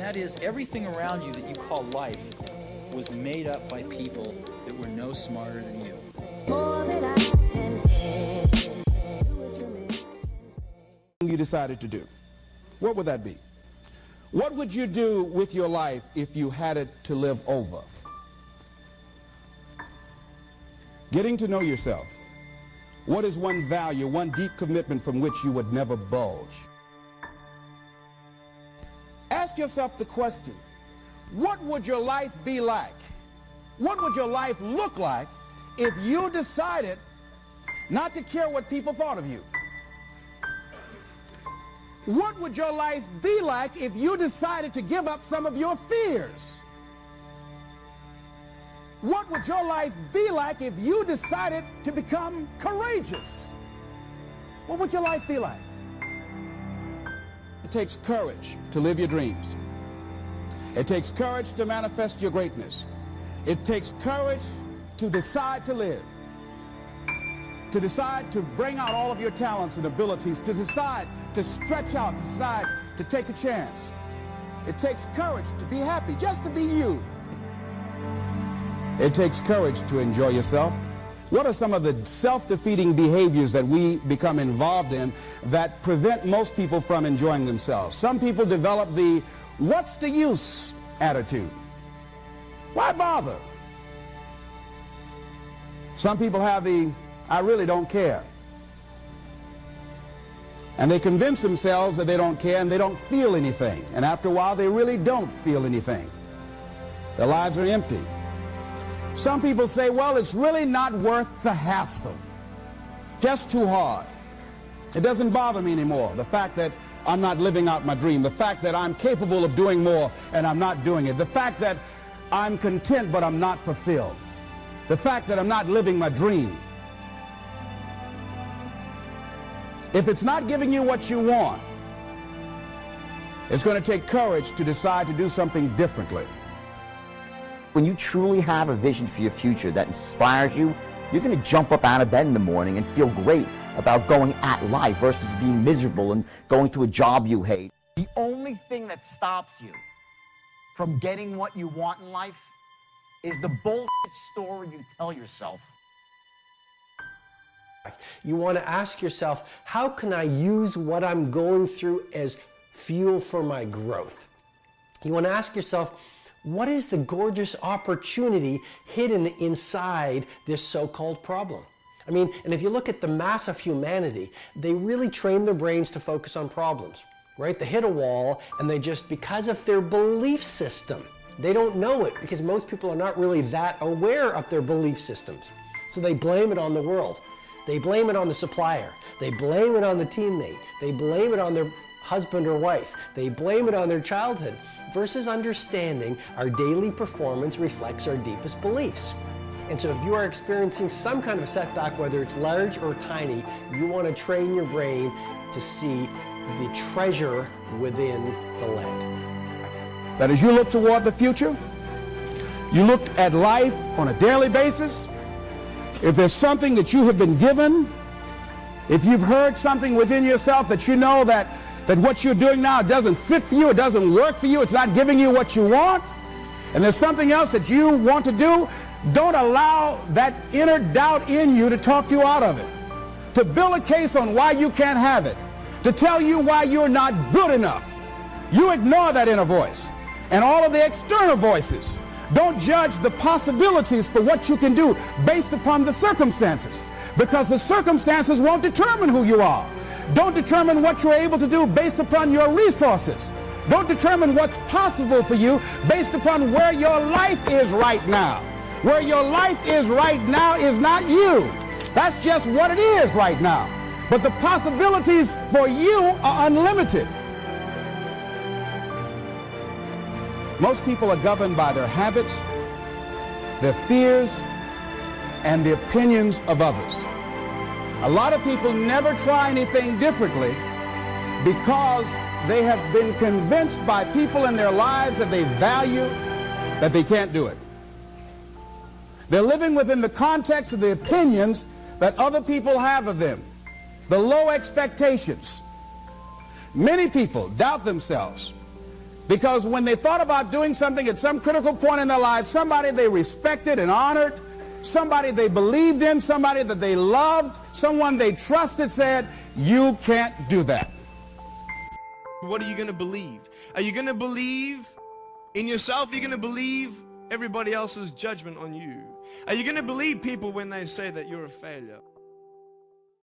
that is, everything around you that you call life was made up by people that were no smarter than you. More than I can say. You decided to do, what would that be? What would you do with your life if you had it to live over? Getting to know yourself. What is one value, one deep commitment from which you would never bulge? Ask yourself the question, what would your life be like? What would your life look like if you decided not to care what people thought of you? What would your life be like if you decided to give up some of your fears? What would your life be like if you decided to become courageous? What would your life be like? It takes courage to live your dreams. It takes courage to manifest your greatness. It takes courage to decide to live, to decide to bring out all of your talents and abilities, to decide to stretch out, to decide to take a chance. It takes courage to be happy, just to be you. It takes courage to enjoy yourself. What are some of the self-defeating behaviors that we become involved in that prevent most people from enjoying themselves? Some people develop the "what's the use" attitude. Why bother? Some people have the "I really don't care." And they convince themselves that they don't care and they don't feel anything. And after a while, they really don't feel anything. Their lives are empty. Some people say, well, it's really not worth the hassle. Just too hard. It doesn't bother me anymore. The fact that I'm not living out my dream. The fact that I'm capable of doing more and I'm not doing it. The fact that I'm content but I'm not fulfilled. The fact that I'm not living my dream. If it's not giving you what you want, it's going to take courage to decide to do something differently. When you truly have a vision for your future that inspires you, you're going to jump up out of bed in the morning and feel great about going at life versus being miserable and going to a job you hate. The only thing that stops you from getting what you want in life is the bullshit story you tell yourself. You want to ask yourself, how can I use what I'm going through as fuel for my growth? You want to ask yourself, what is the gorgeous opportunity hidden inside this so-called problem? I mean, and if you look at the mass of humanity, they really train their brains to focus on problems, right? They hit a wall and they just, because of their belief system, they don't know it because most people are not really that aware of their belief systems. So they blame it on the world. They blame it on the supplier. They blame it on the teammate. They blame it on their husband or wife. They blame it on their childhood versus understanding our daily performance reflects our deepest beliefs. And so if you are experiencing some kind of setback, whether it's large or tiny, you want to train your brain to see the treasure within the lead. That as you look toward the future, you look at life on a daily basis. If there's something that you have been given, if you've heard something within yourself that you know that what you're doing now doesn't fit for you, it doesn't work for you, it's not giving you what you want, and there's something else that you want to do, don't allow that inner doubt in you to talk you out of it, to build a case on why you can't have it, to tell you why you're not good enough. You ignore that inner voice and all of the external voices. Don't judge the possibilities for what you can do based upon the circumstances, because the circumstances won't determine who you are. Don't determine what you're able to do based upon your resources. Don't determine what's possible for you based upon where your life is right now. Where your life is right now is not you. That's just what it is right now. But the possibilities for you are unlimited. Most people are governed by their habits, their fears, and the opinions of others. A lot of people never try anything differently because they have been convinced by people in their lives that they value that they can't do it. They're living within the context of the opinions that other people have of them, the low expectations. Many people doubt themselves Because when they thought about doing something at some critical point in their lives, somebody they respected and honored, somebody they believed in, somebody that they loved, someone they trusted said, you can't do that. What are you going to believe? Are you going to believe in yourself? Are you going to believe everybody else's judgment on you? Are you going to believe people when they say that you're a failure?